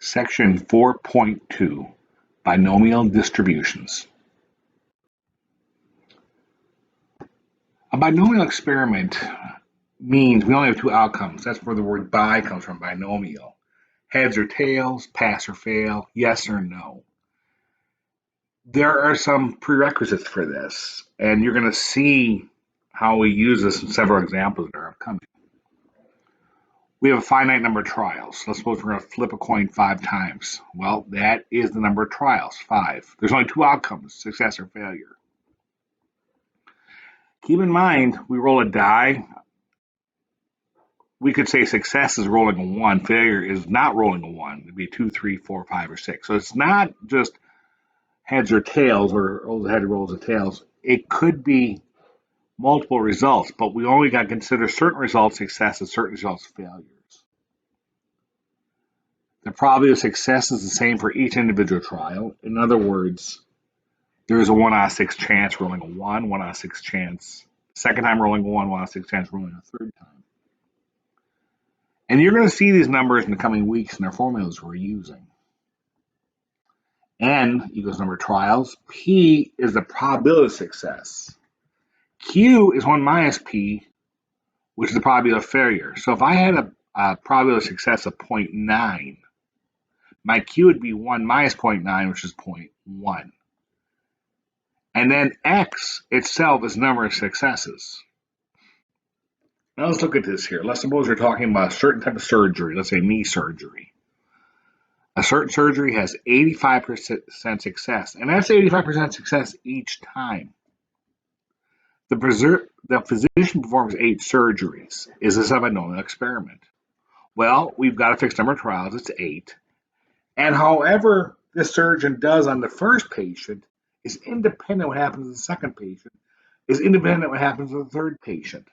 Section 4.2, Binomial Distributions. A binomial experiment means we only have two outcomes. That's where the word bi comes from, binomial. Heads or tails, pass or fail, yes or no. There are some prerequisites for this, and you're going to see how we use this in several examples that are upcoming. We have a finite number of trials. Let's suppose we're going to flip a coin 5 times. Well, that is the number of trials, 5. There's only two outcomes, success or failure. Keep in mind, we roll a die. We could say success is rolling a 1, failure is not rolling a 1. It'd be 2, 3, 4, 5, or 6. So it's not just heads or tails, or rolls a head, rolls a tails. It could be multiple results, but we only got to consider certain results successes, certain results failures. The probability of success is the same for each individual trial. In other words, there is a 1 out of 6 chance rolling a 1, 1 out of 6 chance second time rolling a 1, 1 out of 6 chance rolling a third time. And you're going to see these numbers in the coming weeks in our formulas we're using. N equals number of trials. P is the probability of success. Q is 1 minus P, which is the probability of failure. So if I had a probability of success of 0.9, my Q would be 1 minus 0.9, which is 0.1. And then X itself is the number of successes. Now let's look at this here. Let's suppose we're talking about a certain type of surgery, let's say knee surgery. A certain surgery has 85% success, and that's 85% success each time. The physician performs 8 surgeries. Is this a binomial experiment? Well, we've got a fixed number of trials, it's 8. And however the surgeon does on the first patient is independent of what happens to the second patient, is independent of what happens to the third patient.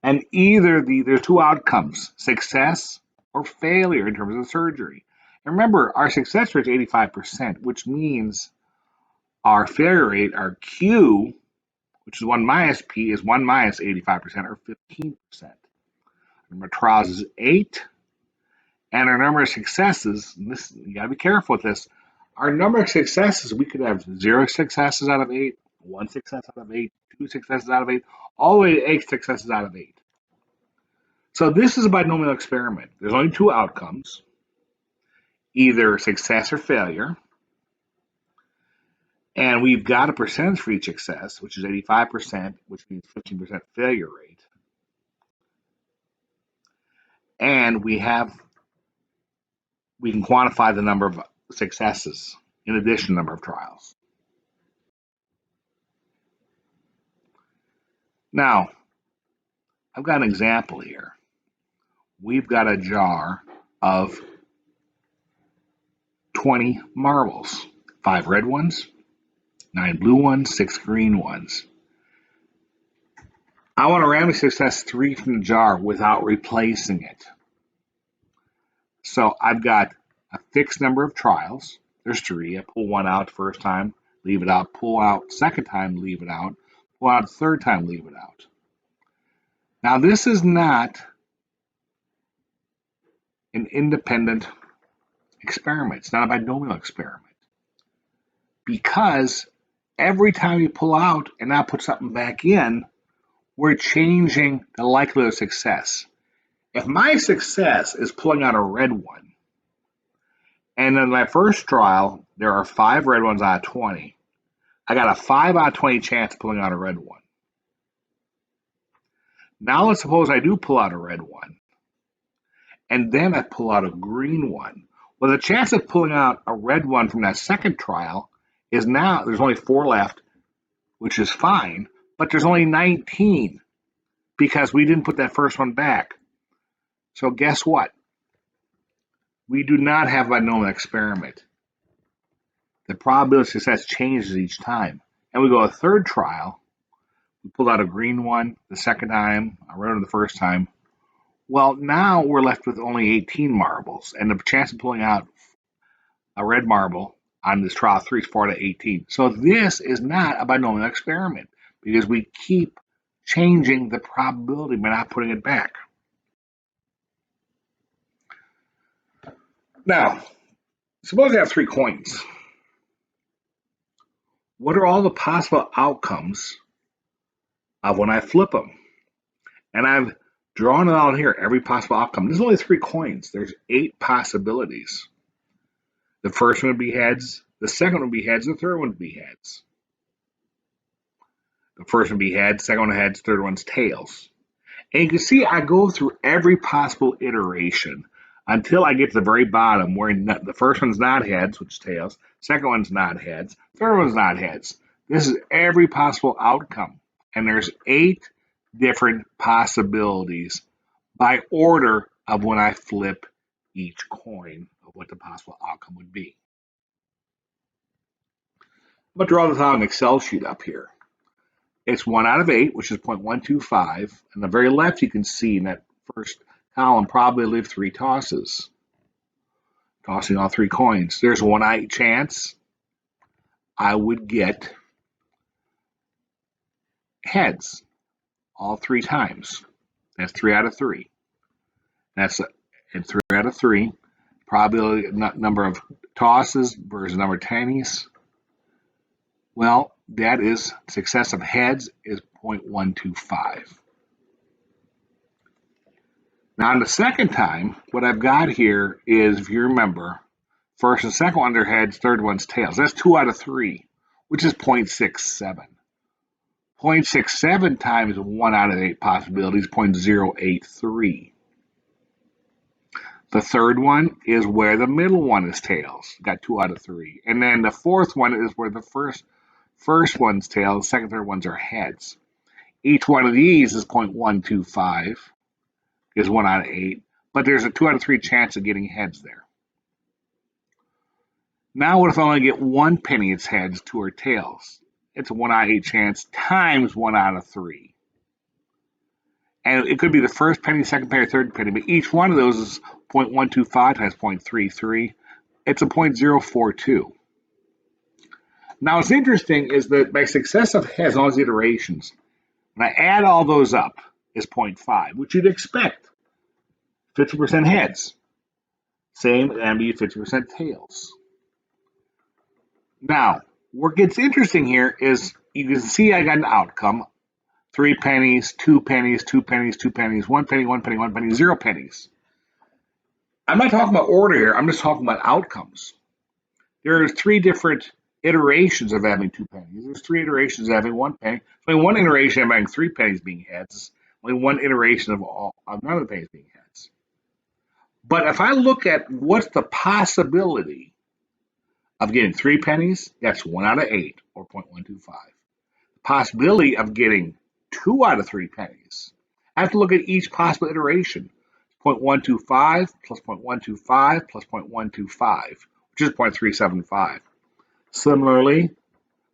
And either there's two outcomes, success or failure in terms of the surgery. And remember, our success rate is 85%, which means our failure rate, our Q, which is 1 minus P, is 1 minus 85%, or 15%. Our number of trials is 8, and our number of successes, and this, you got to be careful with this, our number of successes, we could have 0 successes out of 8, 1 success out of 8, 2 successes out of 8, all the way to 8 successes out of 8. So this is a binomial experiment. There's only two outcomes, either success or failure. And we've got a percentage for each success, which is 85%, which means 15% failure rate. And we can quantify the number of successes in addition to the number of trials. Now, I've got an example here. We've got a jar of 20 marbles, 5 red ones, 9 blue ones, 6 green ones. I want to randomly success 3 from the jar without replacing it. So I've got a fixed number of trials. There's 3. I pull 1 out the first time, leave it out, pull out second time, leave it out, pull out third time, leave it out. Now this is not an independent experiment. It's not a binomial experiment. Because every time you pull out and now put something back in, we're changing the likelihood of success. If my success is pulling out a red one, and in my first trial, there are 5 red ones out of 20, I got a 5 out of 20 chance of pulling out a red one. Now let's suppose I do pull out a red one, and then I pull out a green one. Well, the chance of pulling out a red one from that second trial is now, there's only 4 left, which is fine, but there's only 19 because we didn't put that first one back. So guess what? We do not have a binomial experiment. The probability of success changes each time. And we go a third trial, we pulled out a green one the second time, a red one the first time. Well, now we're left with only 18 marbles, and the chance of pulling out a red marble on this trial 3 is 4 to 18. So this is not a binomial experiment because we keep changing the probability by not putting it back. Now, suppose I have 3 coins. What are all the possible outcomes of when I flip them? And I've drawn it out here, every possible outcome. There's only 3 coins. There's 8 possibilities. The first one would be heads, the second one would be heads, the third one would be heads. The first one would be heads, second one heads, third one's tails. And you can see I go through every possible iteration until I get to the very bottom where the first one's not heads, which is tails, second one's not heads, third one's not heads. This is every possible outcome. And there's 8 different possibilities by order of when I flip each coin of what the possible outcome would be. I'm going to draw this out on an Excel sheet up here. It's 1 out of 8, which is 0.125. On the very left, you can see in that first column probably leave 3 tosses. Tossing all 3 coins. There's a 1 out of 8 chance I would get heads all 3 times. That's 3 out of 3. That's 3 out of 3. Probability number of tosses versus number of pennies. Well, that is success of heads is 0.125. Now, on the second time, what I've got here is, if you remember, first and second one are heads, third one's tails. That's 2 out of 3, which is 0.67. 0.67 times 1 out of 8 possibilities, 0.083. The third one is where the middle one is tails. Got 2 out of 3. And then the fourth one is where the first one's tails, second, third ones are heads. Each one of these is 0.125, is 1 out of 8, but there's a 2 out of 3 chance of getting heads there. Now what if I only get 1 penny it's heads, 2 are tails? It's a 1 out of 8 chance times 1 out of 3. And it could be the first penny, second penny, or third penny, but each one of those is 0.125 times 0.33. It's a 0.042. Now, what's interesting is that my success of heads, all these iterations, when I add all those up, is 0.5, which you'd expect. 50% heads. Same, and be 50% tails. Now, what gets interesting here is you can see I got an outcome. 3 pennies, 2 pennies, 2 pennies, 2 pennies, 1 penny, 1 penny, 1 penny, 0 pennies. I'm not talking about order here. I'm just talking about outcomes. There are 3 different iterations of having 2 pennies. There's 3 iterations of having 1 penny. Only 1 iteration of having 3 pennies being heads. Only 1 iteration of none of the pennies being heads. But if I look at what's the possibility of getting 3 pennies, that's 1 out of 8, or 0.125. The possibility of getting 2 out of 3 pennies, I have to look at each possible iteration. 0.125 plus 0.125 plus 0.125, which is 0.375. Similarly,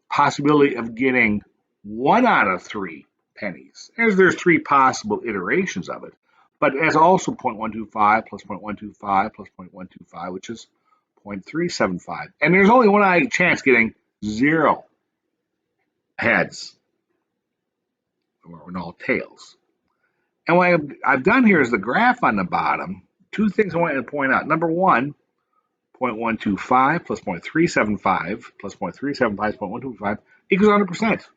possibility of getting 1 out of 3 pennies, as there's 3 possible iterations of it, but as also 0.125 plus 0.125 plus 0.125, which is 0.375. And there's only 1 out of 8 chance getting 0 heads, or all tails. And what I've done here is the graph on the bottom. 2 things I want to point out. Number 1, 0.125 plus 0.375 plus 0.375 plus 0.125 equals 100%.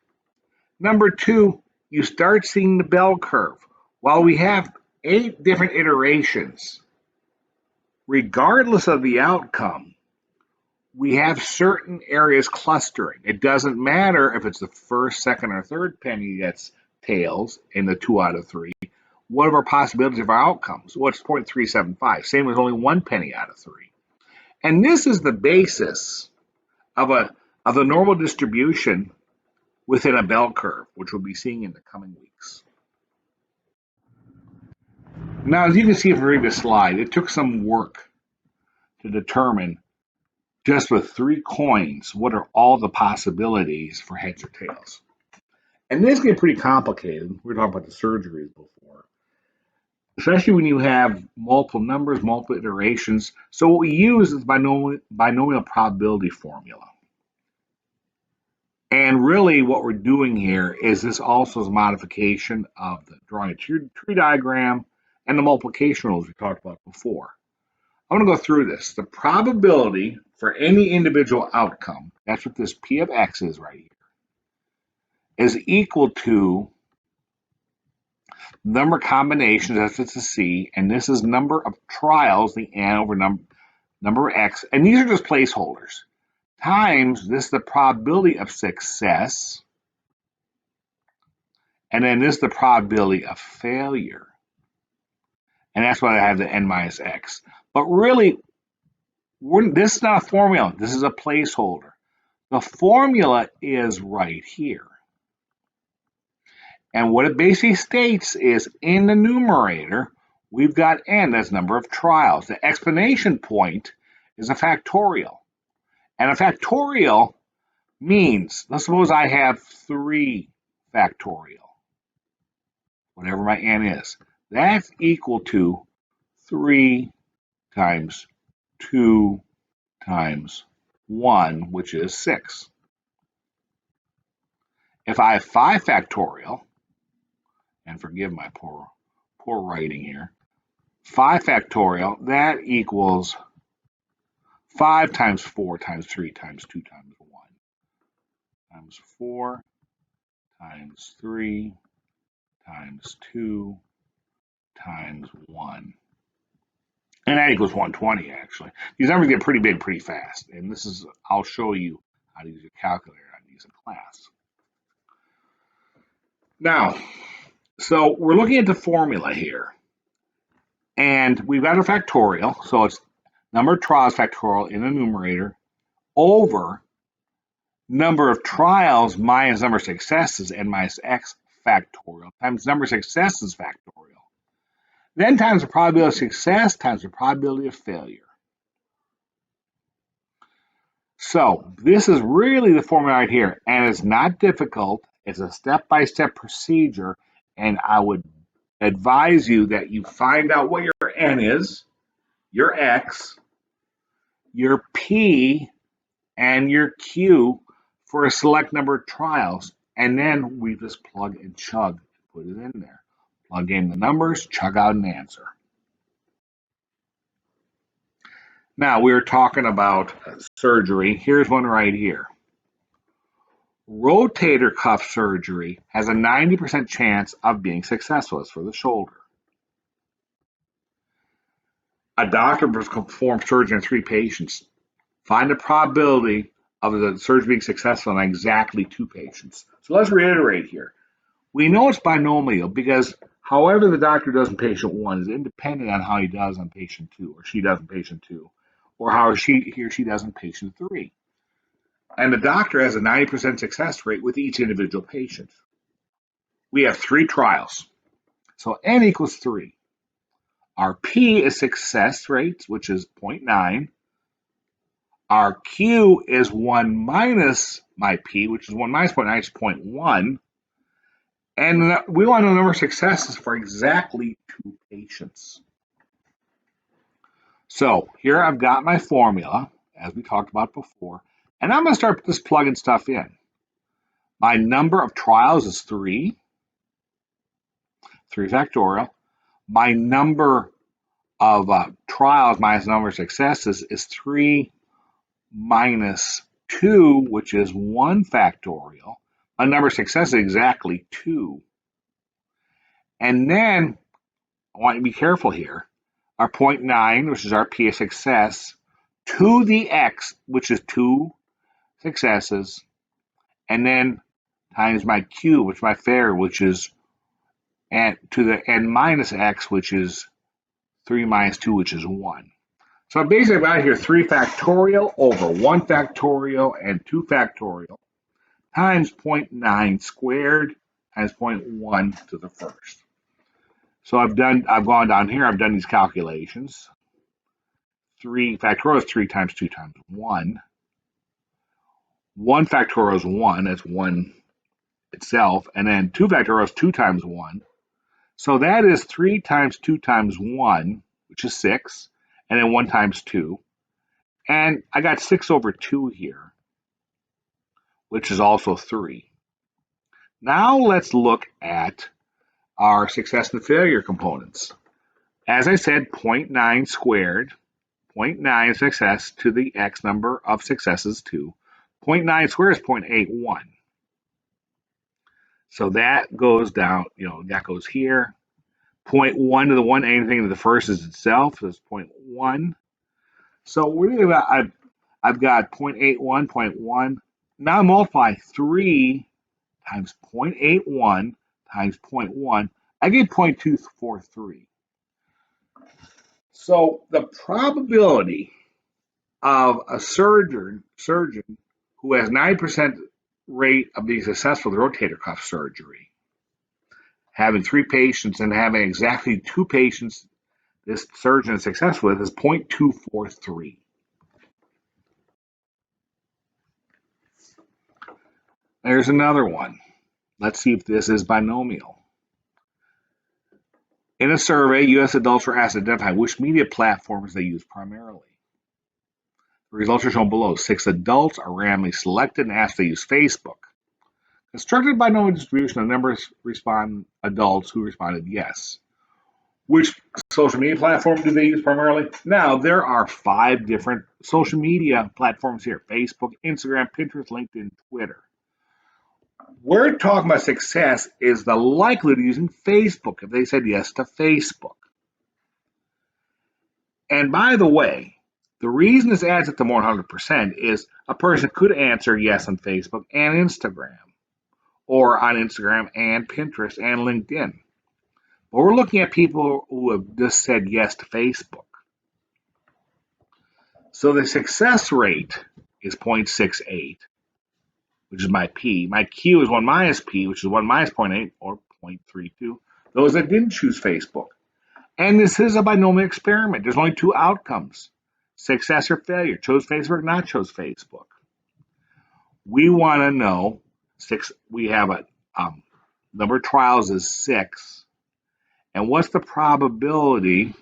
Number 2, you start seeing the bell curve. While we have 8 different iterations, regardless of the outcome, we have certain areas clustering. It doesn't matter if it's the first, second, or third penny that's tails in the 2 out of 3. What are our possibilities of our outcomes? Well, it's 0.375. Same as only 1 penny out of 3. And this is the basis of the normal distribution within a bell curve, which we'll be seeing in the coming weeks. Now, as you can see from the previous slide, it took some work to determine, just with 3 coins, what are all the possibilities for heads or tails. And this gets pretty complicated. We were talking about the surgeries before, especially when you have multiple numbers, multiple iterations. So what we use is binomial probability formula. And really what we're doing here is this also is a modification of the drawing a tree diagram and the multiplication rules we talked about before. I'm going to go through this. The probability for any individual outcome, that's what this P of X is right here, is equal to number of combinations, that's it's a C, and this is number of trials, the N over number of X, and these are just placeholders, times this is the probability of success, and then this is the probability of failure. And that's why I have the N minus X. But really, this is not a formula. This is a placeholder. The formula is right here. And what it basically states is in the numerator, we've got N, that's number of trials. The explanation point is a factorial. And a factorial means, let's suppose I have 3 factorial, whatever my N is. That's equal to 3 times 2 times 1, which is 6. If I have 5 factorial, and forgive my poor writing here, 5 factorial, that equals 5 times 4 times 3 times 2 times 1 times 4 times 3 times 2 times 1. And that equals 120, actually. These numbers get pretty big pretty fast. And this is, I'll show you how to use a calculator on these in class. Now, so we're looking at the formula here. And we've got a factorial. So it's number of trials factorial in the numerator over number of trials minus number of successes, N minus X factorial, times number of successes factorial. Then times the probability of success times the probability of failure. So this is really the formula right here, and it's not difficult. It's a step-by-step procedure, and I would advise you that you find out what your N is, your X, your P, and your Q for a select number of trials, and then we just plug and chug and put it in there. Plug in the numbers, chug out an answer. Now, we were talking about surgery. Here's one right here. Rotator cuff surgery has a 90% chance of being successful. It's for the shoulder. A doctor performs surgery on 3 patients. Find the probability of the surgery being successful on exactly 2 patients. So let's reiterate here. We know it's binomial because however the doctor does in patient 1 is independent on how he does on patient 2, or she does in patient 2, or how he or she does in patient 3. And the doctor has a 90% success rate with each individual patient. We have 3 trials. So N equals 3. Our P is success rate, which is 0.9. Our Q is 1 minus my P, which is 1 minus 0.9, is 0.1. And we want to know the number of successes for exactly 2 patients. So here I've got my formula, as we talked about before, and I'm going to start just plugging stuff in. My number of trials is 3 factorial. My number of trials minus number of successes is 3 minus 2, which is 1 factorial. My number of successes is exactly 2. And then I want you to be careful here. Our 0.9, which is our P of success, to the X, which is 2 successes, and then times my Q, which is my failure, which is and to the N minus X, which is 3 minus 2, which is 1. So basically I've got here 3 factorial over 1 factorial and 2 factorial times 0.9 squared times 0.1 to the first. So I've gone down here, I've done these calculations. 3 factorial is 3 times 2 times 1. 1 factorial is 1, that's 1 itself, and then 2 factorial is 2 times 1. So that is 3 times 2 times 1, which is 6, and then 1 times 2. And I got 6 over 2 here, which is also 3. Now let's look at our success and failure components. As I said, 0.9 squared 0.9 success to the x number of successes 2. 0.9 squared is 0.81. So that goes down, that goes here. 0.1 to the 1, anything to the first is itself, so it's 0.1. So I've got 0.81, 0.1. Now I multiply 3 times 0.81 times 0.1. I get 0.243. So the probability of a surgeon who has 9% rate of being successful with rotator cuff surgery, having 3 patients and having exactly 2 patients this surgeon is successful with, is 0.243. There's another one. Let's see if this is binomial. In a survey, U.S. adults were asked to identify which media platforms they use primarily. The results are shown below. 6 adults are randomly selected and asked to use Facebook. Constructed binomial distribution of numbers adults who responded yes. Which social media platform do they use primarily? Now, there are 5 different social media platforms here: Facebook, Instagram, Pinterest, LinkedIn, Twitter. We're talking about success is the likelihood of using Facebook if they said yes to Facebook. And by the way, the reason this adds up to more than 100% is a person could answer yes on Facebook and Instagram, or on Instagram and Pinterest and LinkedIn. But we're looking at people who have just said yes to Facebook. So the success rate is 0.68, which is my P. My Q is 1 minus P, which is 1 minus 0.8, or 0.32. Those that didn't choose Facebook. And this is a binomial experiment. There's only 2 outcomes: success or failure. Chose Facebook, not chose Facebook. We want to know, we have a number of trials is 6. And what's the probability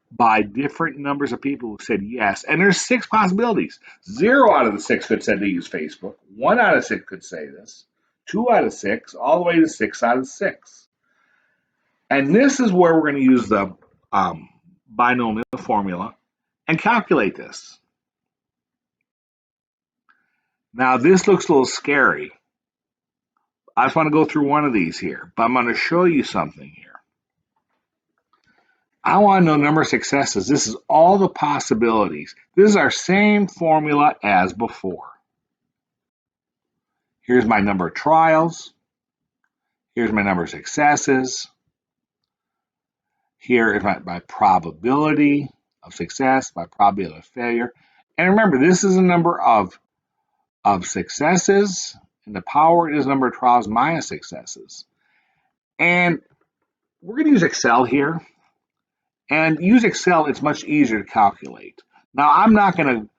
by different numbers of people who said yes? And there's 6 possibilities. 0 out of the 6 could say they use Facebook. 1 out of 6 could say this. 2 out of 6, all the way to 6 out of 6. And this is where we're going to use the binomial formula and calculate this. Now, this looks a little scary. I just want to go through one of these here, but I'm going to show you something here. I want to know number of successes. This is all the possibilities. This is our same formula as before. Here's my number of trials. Here's my number of successes. Here is my probability of success, my probability of failure. And remember, this is a number of successes, and the power is number of trials minus successes. And we're going to use Excel here. And use Excel, it's much easier to calculate. Now, I'm not going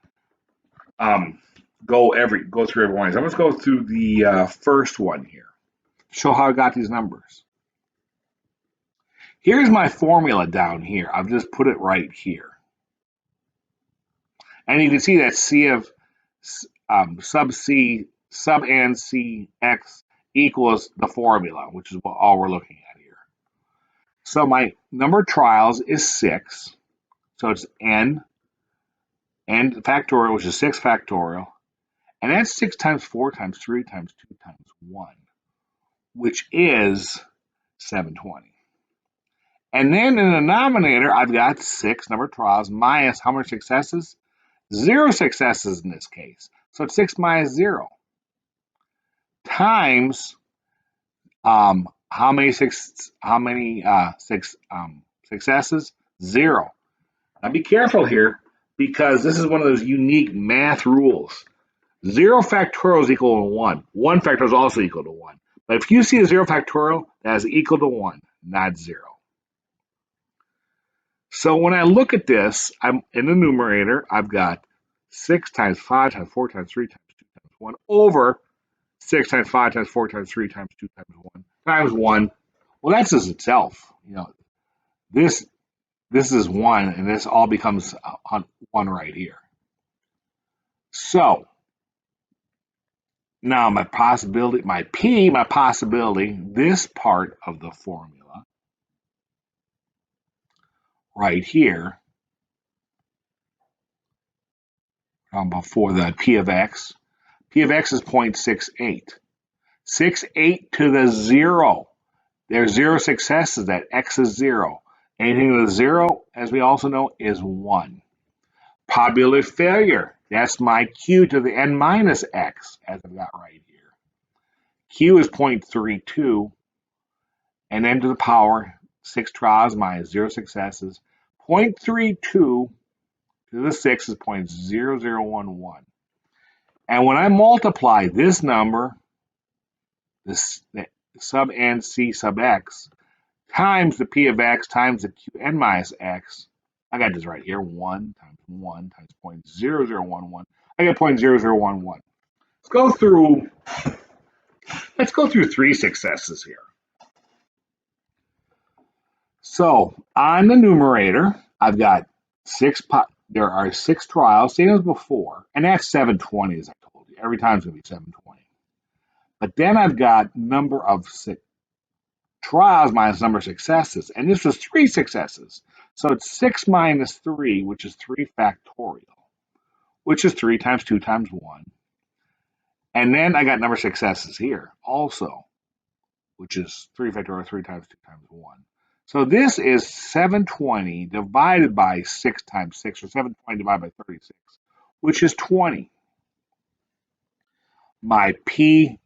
to go through every one of these. I'm going to go through the first one here, show how I got these numbers. Here's my formula down here. I've just put it right here. And you can see that C of sub n C x equals the formula, which is all we're looking at here. So my number of trials is 6. So it's n factorial, which is 6 factorial. And that's 6 times 4 times 3 times 2 times 1, which is 720. And then in the denominator, I've got 6 number of trials minus how many successes? 0 successes in this case. So it's 6 minus 0 times how many successes? 0. Now be careful here, because this is one of those unique math rules. 0 factorial is equal to 1. 1 factorial is also equal to 1. But if you see a 0 factorial, that is equal to 1, not 0. So when I look at this, I'm in the numerator, I've got 6 times 5 times 4 times 3 times 2 times 1 over 6 times 5 times 4 times 3 times 2 times 1 times 1. Well, that's just itself. This is 1, and this all becomes 1 right here. So now my possibility, my P, my possibility, this part of the formula right here before the P of x. P of x is 0.68. 68 to the 0. There's 0 successes. That x is 0. Anything to the 0, as we also know, is 1. Probability of failure. That's my q to the n minus x, as I've got right here. Q is 0.32, and n to the power, 6 trials minus 0 successes. 0.32 to the 6 is 0.0011. And when I multiply this number, this sub n c sub x, times the p of x times the q n minus x, I got this right here, 1 times 1 times 0.0011. I get 0.0011. Let's go through 3 successes here. So on the numerator, I've got there are 6 trials, same as before, and that's 720, as I told you. Every time it's going to be 720. But then I've got number of trials minus number of successes, and this was 3 successes. So it's 6 minus 3, which is 3 factorial, which is 3 times 2 times 1. And then I got number of successes here also, which is 3 factorial, 3 times 2 times 1. So this is 720 divided by 6 times 6, or 720 divided by 36, which is 20. My P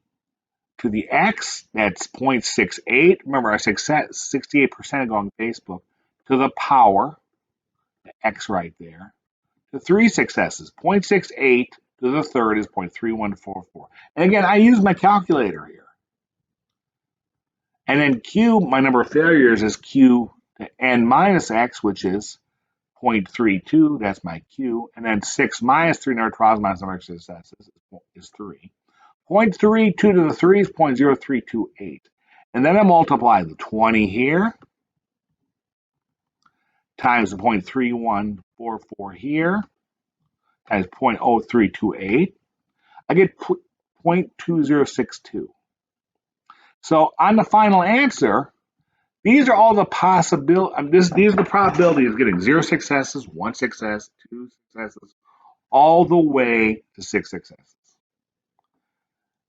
to the X, that's 0.68. Remember, our 68% go on Facebook, to the power, the X right there, to 3 successes. 0.68 to the third is 0.3144. And again, I use my calculator here. And then Q, my number of failures, is Q to n minus x, which is 0.32. That's my Q. And then 6 minus 3 number of trials minus number of successes is 3. 0.32 to the 3 is 0.0328. And then I multiply the 20 here times the 0.3144 here times 0.0328. I get 0.2062. So on the final answer, these are all the possibilities. These are the probabilities of getting 0 successes, 1 success, 2 successes, all the way to 6 successes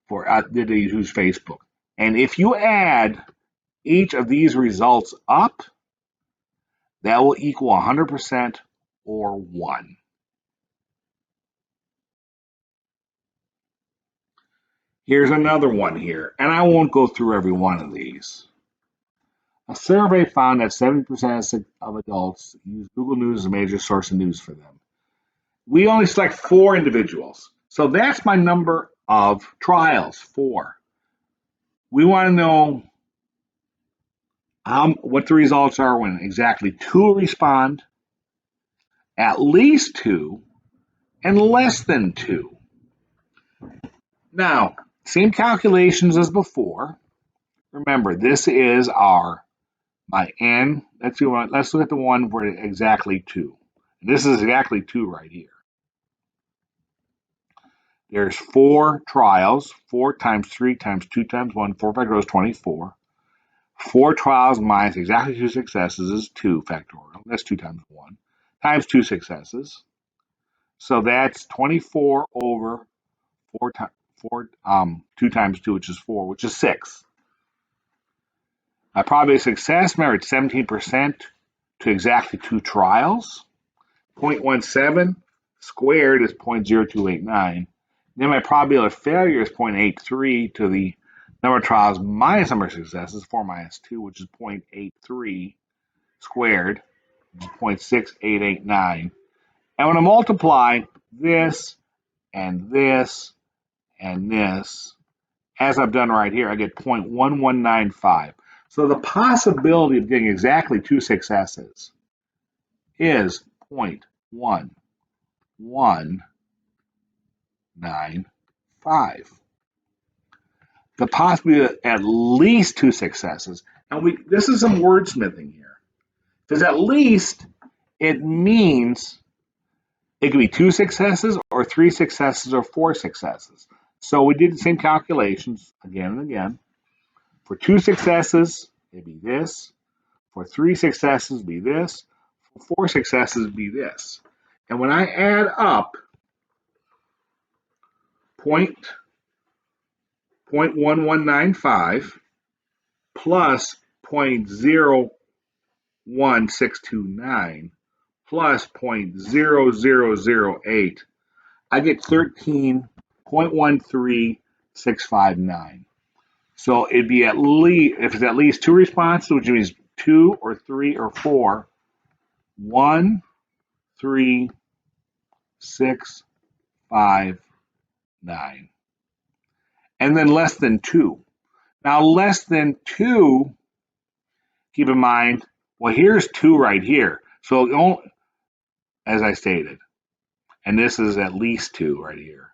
for that they use Facebook. And if you add each of these results up, that will equal 100% or 1. Here's another one here, and I won't go through every one of these. A survey found that 70% of adults use Google News as a major source of news for them. We only select 4 individuals. So that's my number of trials, 4. We want to know what the results are when exactly 2 respond, at least 2, and less than 2. Now, same calculations as before. Remember, this is my n. Let's look at the one where exactly 2. This is exactly 2 right here. There's 4 trials. 4 times 3 times 2 times 1. 4 factorial is 24. 4 trials minus exactly 2 successes is 2 factorial. That's 2 times 1 times 2 successes. So that's 24 over 2 times 2, which is 4, which is 6. Probability of success, remember, it's 17% to exactly 2 trials. 0.17 squared is 0.0289. Then my probability of failure is 0.83 to the number of trials minus number of successes, 4 minus 2, which is 0.83 squared, which is 0.6889. And when I multiply this and this and this, as I've done right here, I get 0.1195. So the possibility of getting exactly 2 successes is 0.1195. The possibility of at least 2 successes, and this is some wordsmithing here, because at least it means it could be 2 successes or 3 successes or 4 successes. So we did the same calculations again and again. For 2 successes, it'd be this. For 3 successes, it'd be this. For 4 successes, it'd be this. And when I add up 0.1195 plus 0.01629 plus 0.0008, I get 13.13659. So it'd be at least, if it's at least two responses, which means 2 or 3 or 4, 1, 3, 6, 5, 9. And then less than 2. Now, less than 2, keep in mind, well, here's 2 right here. So, as I stated, and this is at least 2 right here.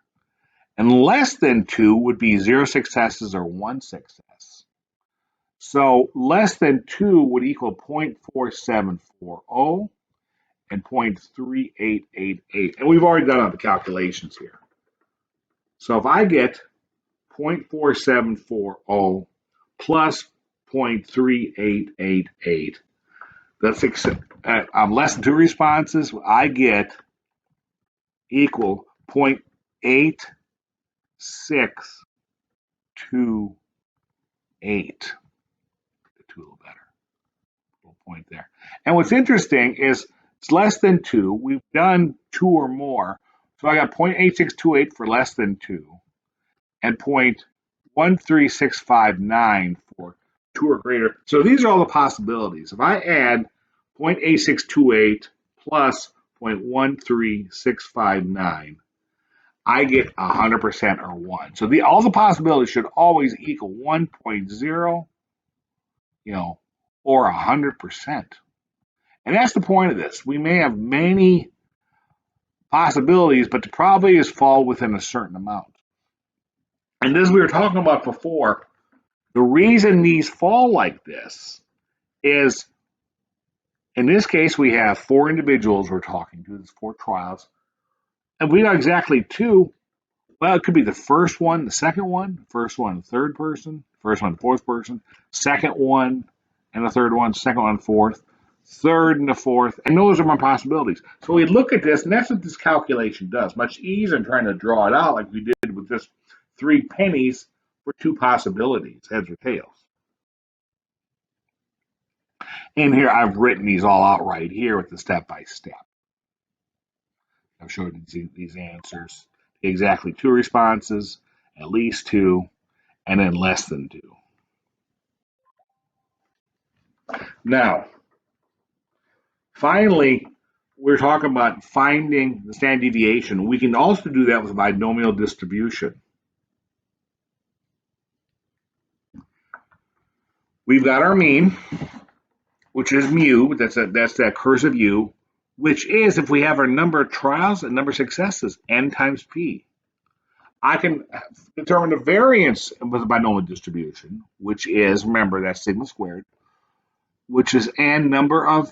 And less than 2 would be 0 successes or 1 success. So, less than 2 would equal 0.4740 and 0.3888. And we've already done all the calculations here. So, if I get 0.4740 plus 0.3888, that's less than 2 responses, I get equal 0.8628. The 2 a little better. Little point there. And what's interesting is it's less than 2. We've done 2 or more. So I got 0.8628 for less than 2 and 0.13659 for 2 or greater. So these are all the possibilities. If I add 0.8628 plus 0.13659, I get 100% or 1. So all the possibilities should always equal 1.0, or 100%. And that's the point of this. We may have many possibilities, but the probabilities fall within a certain amount. And as we were talking about before, the reason these fall like this is, in this case, we have 4 individuals we're talking to. There's 4 trials. And we got exactly 2. Well, it could be the first one, the second one, first one, the third person, first one, the fourth person, second one, and the third one, second one, fourth, third and the fourth, and those are my possibilities. So we look at this, and that's what this calculation does. Much easier than trying to draw it out like we did with just 3 pennies for 2 possibilities, heads or tails. In here, I've written these all out right here with the step-by-step. I've showed these answers. Exactly 2 responses, at least 2, and then less than 2. Now, finally, we're talking about finding the standard deviation. We can also do that with binomial distribution. We've got our mean, which is mu, that's that cursive U, which is, if we have our number of trials and number of successes, n times p. I can determine the variance with a binomial distribution, which is, remember, that's sigma squared, which is n number of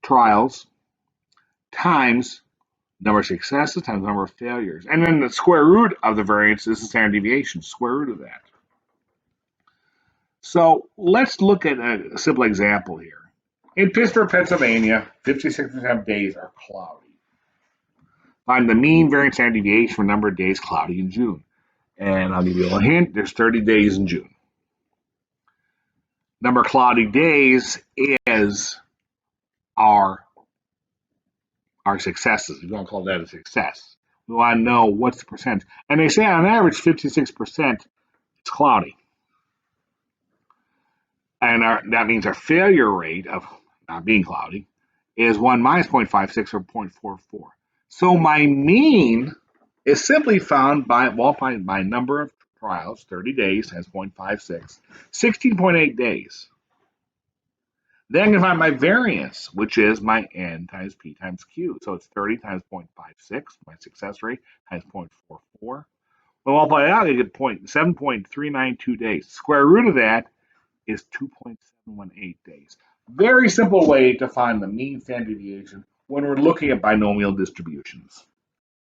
trials times number of successes times number of failures. And then the square root of the variance is the standard deviation, square root of that. So let's look at a simple example here. In Pittsburgh, Pennsylvania, 56% of days are cloudy. Find the mean variance standard deviation for number of days cloudy in June. And I'll give you a little hint, there's 30 days in June. Number of cloudy days is our successes. We don't call that a success. We want to know what's the percent. And they say on average 56% it's cloudy. And that means our failure rate of not being cloudy is 1 minus 0.56 or 0.44. So my mean is simply found by number of trials, 30 days times 0.56, 16.8 days. Then I can find my variance, which is my n times p times q. So it's 30 times 0.56, my success rate, times 0.44. Well, multiply it out, I get 7.392 days. Square root of that is 2.718 days. Very simple way to find the mean standard deviation when we're looking at binomial distributions.